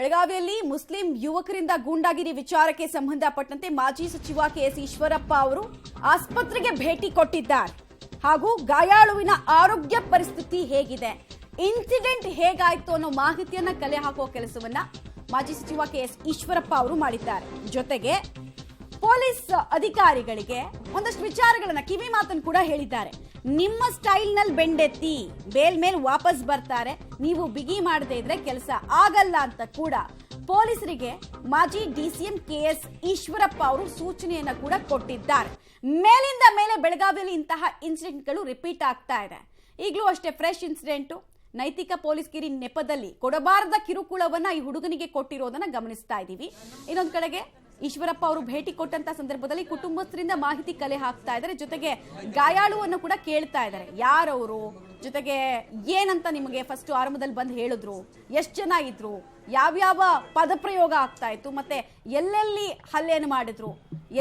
ಬೆಳಗಾವಿಯಲ್ಲಿ ಮುಸ್ಲಿಂ ಯುವಕರಿಂದ ಗೂಂಡಾಗಿರಿ ವಿಚಾರಕ್ಕೆ ಸಂಬಂಧಪಟ್ಟಂತೆ ಮಾಜಿ ಸಚಿವ ಕೆಎಸ್ ಈಶ್ವರಪ್ಪ ಅವರು ಆಸ್ಪತ್ರೆಗೆ ಭೇಟಿ ಕೊಟ್ಟಿದ್ದಾರೆ. ಹಾಗೂ ಗಾಯಾಳುವಿನ ಆರೋಗ್ಯ ಪರಿಸ್ಥಿತಿ ಹೇಗಿದೆ, ಇನ್ಸಿಡೆಂಟ್ ಹೇಗಾಯ್ತು ಅನ್ನೋ ಮಾಹಿತಿಯನ್ನ ಕಲೆ ಹಾಕುವ ಕೆಲಸವನ್ನ ಮಾಜಿ ಸಚಿವ ಕೆಎಸ್ ಈಶ್ವರಪ್ಪ ಅವರು ಮಾಡಿದ್ದಾರೆ. ಜೊತೆಗೆ ಪೊಲೀಸ್ ಅಧಿಕಾರಿಗಳಿಗೆ ಒಂದಷ್ಟು ವಿಚಾರಗಳನ್ನ ಕಿವಿ ಮಾತನ್ನು ಕೂಡ ಹೇಳಿದ್ದಾರೆ. ನಿಮ್ಮ ಸ್ಟೈಲ್ ನಲ್ಲಿ ಬೆಂಡೆತ್ತಿ ಬೇಲ್ ಮೇಲೆ ವಾಪಸ್ ಬರ್ತಾರೆ, ನೀವು ಬಿಗಿ ಮಾಡದೇ ಇದ್ರೆ ಕೆಲಸ ಆಗಲ್ಲ ಅಂತ ಕೂಡ ಪೊಲೀಸರಿಗೆ ಮಾಜಿ ಡಿಸಿಎಂ ಕೆಎಸ್ ಈಶ್ವರಪ್ಪ ಅವರು ಸೂಚನೆಯನ್ನ ಕೂಡ ಕೊಟ್ಟಿದ್ದಾರೆ. ಮೇಲಿಂದ ಮೇಲೆ ಬೆಳಗಾವಿಯಲ್ಲಿ ಇಂತಹ ಇನ್ಸಿಡೆಂಟ್ಗಳು ರಿಪೀಟ್ ಆಗ್ತಾ ಇದೆ. ಈಗಲೂ ಅಷ್ಟೇ ಫ್ರೆಶ್ ಇನ್ಸಿಡೆಂಟ್. ನೈತಿಕ ಪೊಲೀಸ್ಗಿರಿ ನೆಪದಲ್ಲಿ ಕೊಡಬಾರದ ಕಿರುಕುಳವನ್ನ ಈ ಹುಡುಗನಿಗೆ ಕೊಟ್ಟಿರೋದನ್ನ ಗಮನಿಸ್ತಾ ಇದ್ದೀವಿ. ಇನ್ನೊಂದು ಕಡೆಗೆ ಈಶ್ವರಪ್ಪ ಅವರು ಭೇಟಿ ಕೊಟ್ಟಂತ ಸಂದರ್ಭದಲ್ಲಿ ಕುಟುಂಬಸ್ಥರಿಂದ ಮಾಹಿತಿ ಕಲೆ ಹಾಕ್ತಾ ಇದ್ದಾರೆ. ಜೊತೆಗೆ ಗಾಯಾಳುವನ್ನು ಕೂಡ ಕೇಳ್ತಾ ಇದ್ದಾರೆ, ಯಾರವರು, ಜೊತೆಗೆ ಏನಂತ ನಿಮಗೆ ಫಸ್ಟ್ ಆರಂಭದಲ್ಲಿ ಬಂದು ಹೇಳಿದ್ರು, ಎಷ್ಟು ಜನ ಇದ್ರು, ಯಾವ್ಯಾವ ಪದಪ್ರಯೋಗ ಆಗ್ತಾ ಇತ್ತು, ಮತ್ತೆ ಎಲ್ಲೆಲ್ಲಿ ಹಲ್ಲೆಯನ್ನು ಮಾಡಿದ್ರು,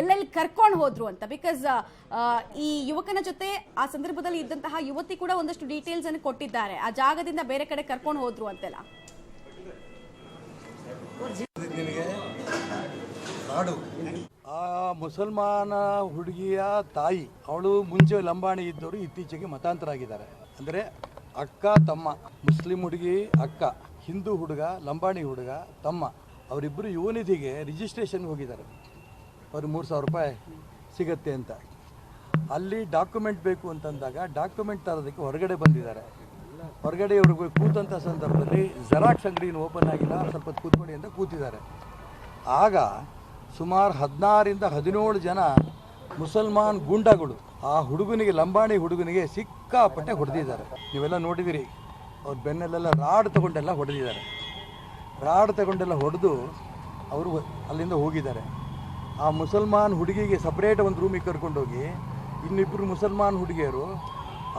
ಎಲ್ಲೆಲ್ಲಿ ಕರ್ಕೊಂಡು ಹೋದ್ರು ಅಂತ. ಬಿಕಾಸ್ ಈ ಯುವಕನ ಜೊತೆ ಆ ಸಂದರ್ಭದಲ್ಲಿ ಇದ್ದಂತಹ ಯುವತಿ ಕೂಡ ಒಂದಷ್ಟು ಡೀಟೇಲ್ಸ್ ಅನ್ನು ಕೊಟ್ಟಿದ್ದಾರೆ. ಆ ಜಾಗದಿಂದ ಬೇರೆ ಕಡೆ ಕರ್ಕೊಂಡು ಹೋದ್ರು ಅಂತೆಲ್ಲ. ಆ ಮುಸಲ್ಮಾನ ಹುಡುಗಿಯ ತಾಯಿ, ಅವಳು ಮುಂಚೆ ಲಂಬಾಣಿ ಇದ್ದವರು ಇತ್ತೀಚೆಗೆ ಮತಾಂತರ ಆಗಿದ್ದಾರೆ. ಅಂದರೆ ಅಕ್ಕ ತಮ್ಮ, ಮುಸ್ಲಿಂ ಹುಡುಗಿ ಅಕ್ಕ, ಹಿಂದೂ ಹುಡುಗ ಲಂಬಾಣಿ ಹುಡುಗ ತಮ್ಮ, ಅವರಿಬ್ಬರು ಯುವನಿಧಿಗೆ ರಿಜಿಸ್ಟ್ರೇಷನ್ಗೆ ಹೋಗಿದ್ದಾರೆ. ಅವ್ರಿಗೆ 3,000 ರೂಪಾಯಿ ಸಿಗತ್ತೆ ಅಂತ. ಅಲ್ಲಿ ಡಾಕ್ಯುಮೆಂಟ್ ಬೇಕು ಅಂತಂದಾಗ ಡಾಕ್ಯುಮೆಂಟ್ ತರೋದಕ್ಕೆ ಹೊರಗಡೆ ಬಂದಿದ್ದಾರೆ. ಹೊರಗಡೆ ಇವ್ರಿಗೆ ಕೂತಂಥ ಸಂದರ್ಭದಲ್ಲಿ ಜೆರಾಕ್ಸ್ ಅಂಗಡಿನ ಓಪನ್ ಆಗಿಲ್ಲ, ಸ್ವಲ್ಪ ಕೂತ್ಕೊಳ್ಳಿ ಅಂತ ಕೂತಿದ್ದಾರೆ. ಆಗ ಸುಮಾರು 16ರಿಂದ 17 ಜನ ಮುಸಲ್ಮಾನ್ ಗೂಂಡಾಗಳು ಆ ಹುಡುಗನಿಗೆ, ಲಂಬಾಣಿ ಹುಡುಗನಿಗೆ ಸಿಕ್ಕಾಪಟ್ಟೆ ಹೊಡೆದಿದ್ದಾರೆ. ನೀವೆಲ್ಲ ನೋಡಿದಿರಿ. ಅವ್ರ ಬೆನ್ನಲ್ಲೆಲ್ಲ ರಾಡ್ ತಗೊಂಡೆಲ್ಲ ಹೊಡೆದಿದ್ದಾರೆ. ರಾಡ್ ತಗೊಂಡೆಲ್ಲ ಹೊಡೆದು ಅವರು ಅಲ್ಲಿಂದ ಹೋಗಿದ್ದಾರೆ. ಆ ಮುಸಲ್ಮಾನ್ ಹುಡುಗಿಗೆ ಸಪ್ರೇಟ್ ಒಂದು ರೂಮಿಗೆ ಕರ್ಕೊಂಡೋಗಿ ಇನ್ನಿಬ್ಬರು ಮುಸಲ್ಮಾನ್ ಹುಡುಗಿಯರು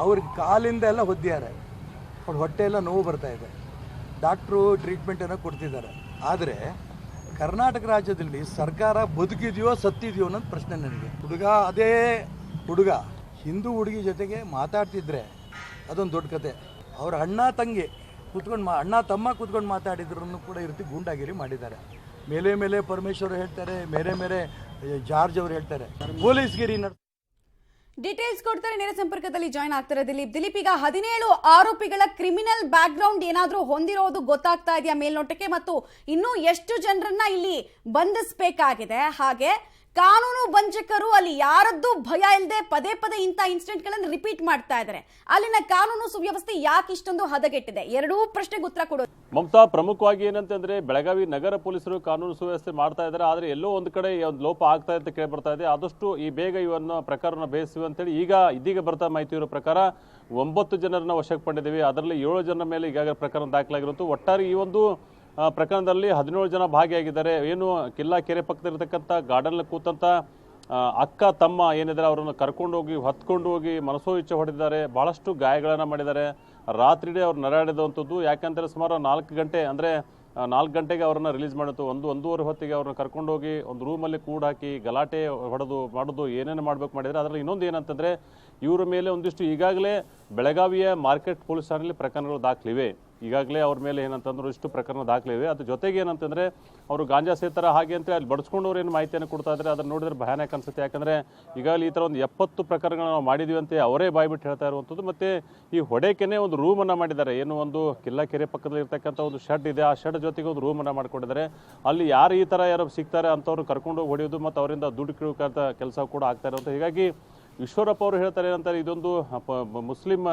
ಅವ್ರಿಗೆ ಕಾಲಿಂದ ಎಲ್ಲ ಒದ್ದಿದ್ದಾರೆ. ಅವ್ರ ಹೊಟ್ಟೆ ಎಲ್ಲ ನೋವು ಬರ್ತಾ ಇದೆ. ಡಾಕ್ಟ್ರು ಟ್ರೀಟ್ಮೆಂಟನ್ನು ಕೊಡ್ತಿದ್ದಾರೆ. ಆದರೆ ಕರ್ನಾಟಕ ರಾಜ್ಯದಲ್ಲಿ ಸರ್ಕಾರ ಬದುಕಿದೆಯೋ ಸತ್ತಿದೆಯೋ ಅನ್ನೋದು ಪ್ರಶ್ನೆ ನನಗೆ. ಅದೇ ಹುಡುಗ ಹಿಂದೂ ಹುಡುಗಿ ಜೊತೆಗೆ ಮಾತಾಡ್ತಿದ್ರೆ ಅದೊಂದು ದೊಡ್ಡ ಕತೆ. ಅವ್ರ ಅಣ್ಣ ತಂಗಿ ಕೂತ್ಕೊಂಡು ಅಣ್ಣ ತಮ್ಮ ಕೂತ್ಕೊಂಡು ಮಾತಾಡಿದ್ರು ಕೂಡ ಈ ರೀತಿ ಗೂಂಡಾಗಿರಿ ಮಾಡಿದ್ದಾರೆ. ಮೇಲೆ ಪರಮೇಶ್ವರ್ ಹೇಳ್ತಾರೆ, ಮೇಲೆ ಜಾರ್ಜ್ ಅವರು ಹೇಳ್ತಾರೆ ಪೊಲೀಸ್ಗಿರಿ ಡೀಟೇಲ್ಸ್ ಕೊಡ್ತಾರೆ. ನೇರ ಸಂಪರ್ಕದಲ್ಲಿ ಜಾಯ್ನ್ ಆಗ್ತಾರೆ ದಿಲೀಪ್. ಈಗ 17 ಆರೋಪಿಗಳ ಕ್ರಿಮಿನಲ್ ಬ್ಯಾಕ್ ಗ್ರೌಂಡ್ ಏನಾದ್ರೂ ಹೊಂದಿರೋದು ಗೊತ್ತಾಗ್ತಾ ಇದೆಯಾ ಮೇಲ್ನೋಟಕ್ಕೆ? ಮತ್ತು ಇನ್ನೂ ಎಷ್ಟು ಜನರನ್ನ ಇಲ್ಲಿ ಬಂಧಿಸಬೇಕಾಗಿದೆ? ಹಾಗೆ ಕಾನೂನು ಬಂಜಕರು ಅಲ್ಲಿ ಯಾರದ್ದು ಭಯ ಇಲ್ಲದೆ ಪದೇ ಪದೇ ಇಂಥ ಇನ್ಸಿಡೆಂಟ್ ಗಳನ್ನು ರಿಪೀಟ್ ಮಾಡ್ತಾ ಇದ್ದಾರೆ. ಅಲ್ಲಿನ ಕಾನೂನು ಸುವ್ಯವಸ್ಥೆ ಯಾಕೆ ಇಷ್ಟೊಂದು ಹದಗೆಟ್ಟಿದೆ? ಎರಡೂ ಪ್ರಶ್ನೆಗೆ ಉತ್ತರ ಕೊಡೋದು. ಮಮತಾ, ಪ್ರಮುಖವಾಗಿ ಏನಂತಂದ್ರೆ ಬೆಳಗಾವಿ ನಗರ ಪೊಲೀಸರು ಕಾನೂನು ಸುವ್ಯವಸ್ಥೆ ಮಾಡ್ತಾ ಇದ್ದಾರೆ. ಆದ್ರೆ ಎಲ್ಲೋ ಒಂದು ಕಡೆ ಒಂದು ಲೋಪ ಆಗ್ತಾ ಇದೆ ಅಂತ ಕೇಳಿ ಬರ್ತಾ ಇದೆ. ಆದಷ್ಟು ಈ ಬೇಗ ಇವನ್ನ ಪ್ರಕರಣ ಬೇಯಿಸುವ ಅಂತೇಳಿ ಇದೀಗ ಬರ್ತಾ ಮಾಹಿತಿ ಇರೋ ಪ್ರಕಾರ 9 ಜನರನ್ನ ವಶಕ್ಕೆ ಪಡೆದಿವೆ. ಅದರಲ್ಲಿ 7 ಜನರ ಮೇಲೆ ಈಗಾಗಲೇ ಪ್ರಕರಣ ದಾಖಲಾಗಿರುವಂತ. ಒಟ್ಟಾರೆ ಈ ಒಂದು ಪ್ರಕರಣದಲ್ಲಿ 17 ಜನ ಭಾಗಿಯಾಗಿದ್ದಾರೆ. ಏನು ಕಿಲ್ಲಾ ಕೆರೆ ಪಕ್ಕದಲ್ಲಿರ್ತಕ್ಕಂಥ ಗಾರ್ಡನ್ ಕೂತಂತ ಅಕ್ಕ ತಮ್ಮ ಏನಿದ್ದಾರೆ ಅವರನ್ನು ಕರ್ಕೊಂಡು ಹೋಗಿ ಹೊತ್ಕೊಂಡು ಹೋಗಿ ಮನಸೋ ಇಚ್ಛೆ ಹೊಡೆದಿದ್ದಾರೆ. ಬಹಳಷ್ಟು ಗಾಯಗಳನ್ನು ಮಾಡಿದ್ದಾರೆ. ರಾತ್ರಿಡೇ ಅವ್ರು ನರಾಡಿದಂಥದ್ದು. ಯಾಕಂದರೆ ಸುಮಾರು 4 ಗಂಟೆ ಅಂದರೆ 4 ಗಂಟೆಗೆ ಅವ್ರನ್ನ ರಿಲೀಸ್ ಮಾಡಿತ್ತು. 1-1:30 ಹೊತ್ತಿಗೆ ಅವ್ರನ್ನ ಕರ್ಕೊಂಡೋಗಿ ಒಂದು ರೂಮಲ್ಲಿ ಕೂಡ ಹಾಕಿ ಗಲಾಟೆ ಮಾಡೋದು ಏನೇನು ಮಾಡಬೇಕು ಮಾಡಿದರೆ. ಅದರಲ್ಲಿ ಇನ್ನೊಂದು ಏನಂತಂದರೆ ಇವರ ಮೇಲೆ ಒಂದಿಷ್ಟು ಈಗಾಗಲೇ ಬೆಳಗಾವಿಯ ಮಾರ್ಕೆಟ್ ಪೊಲೀಸ್ ಠಾಣೆಯಲ್ಲಿ ಪ್ರಕರಣಗಳು ದಾಖಲಿವೆ. ಈಗಾಗಲೇ ಅವ್ರ ಮೇಲೆ ಏನಂತಂದ್ರೆ ಇಷ್ಟು ಪ್ರಕರಣ ದಾಖಲಿವೆ. ಅದ್ರ ಜೊತೆಗೆ ಏನಂತಂದರೆ ಅವರು ಗಾಂಜಾ ಸೇತರ ಹಾಗೆ ಅಂತ ಅಲ್ಲಿ ಬಡಿಸ್ಕೊಂಡವ್ರು ಏನು ಮಾಹಿತಿಯನ್ನು ಕೊಡ್ತಾ ಇದ್ದಾರೆ. ಅದನ್ನು ನೋಡಿದ್ರೆ ಭಯಾನಕ ಅನ್ಸುತ್ತೆ. ಯಾಕಂದರೆ ಈಗಾಗಲೇ ಈ ಥರ ಒಂದು 70 ಪ್ರಕರಣಗಳು ನಾವು ಮಾಡಿದ್ವಿ ಅಂತ ಅವರೇ ಬಾಯ್ಬಿಟ್ಟು ಹೇಳ್ತಾ ಇರುವಂಥದ್ದು. ಮತ್ತು ಈ ಹೊಡೆಕೆನೆ ಒಂದು ರೂಮನ್ನು ಮಾಡಿದ್ದಾರೆ. ಏನು ಒಂದು ಕಿಲ್ಲಾ ಕೆರೆ ಪಕ್ಕದಲ್ಲಿ ಇರ್ತಕ್ಕಂಥ ಒಂದು ಶೆಡ್ ಇದೆ. ಆ ಶೆಡ್ ಜೊತೆಗೆ ಒಂದು ರೂಮನ್ನು ಮಾಡ್ಕೊಂಡಿದ್ದಾರೆ. ಅಲ್ಲಿ ಯಾರು ಈ ಥರ ಯಾರು ಸಿಗ್ತಾರೆ ಅಂಥವ್ರು ಕರ್ಕೊಂಡು ಹೊಡೆಯೋದು ಮತ್ತು ಅವರಿಂದ ದುಡ್ಡು ಕಿಳುಕಂಥ ಕೆಲಸ ಕೂಡ ಆಗ್ತಾ ಇರುವಂಥ. ಹೀಗಾಗಿ ಈಶ್ವರಪ್ಪ ಅವರು ಹೇಳ್ತಾರೆ ಏನಂತಾರೆ, ಇದೊಂದು ಮುಸ್ಲಿಂ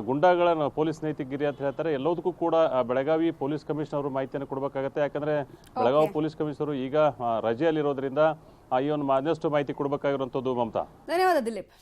ಗುಂಡಾಗಳ ಪೊಲೀಸ್ ನೈತಿಕಗಿರಿ ಅಂತ ಹೇಳ್ತಾರೆ. ಎಲ್ಲದಕ್ಕೂ ಕೂಡ ಬೆಳಗಾವಿ ಪೊಲೀಸ್ ಕಮಿಷನರ್ ಅವರು ಮಾಹಿತಿಯನ್ನು ಕೊಡಬೇಕಾಗತ್ತೆ. ಯಾಕಂದ್ರೆ ಬೆಳಗಾವಿ ಪೊಲೀಸ್ ಕಮಿಷನರು ಈಗ ರಜೆಯಲ್ಲಿರೋದ್ರಿಂದ ಈ ಒಂದು ಇನ್ನಷ್ಟು ಮಾಹಿತಿ ಕೊಡಬೇಕಾಗಿರುವಂಥದ್ದು. ಮಮತಾ, ಧನ್ಯವಾದ ದಿಲೀಪ್.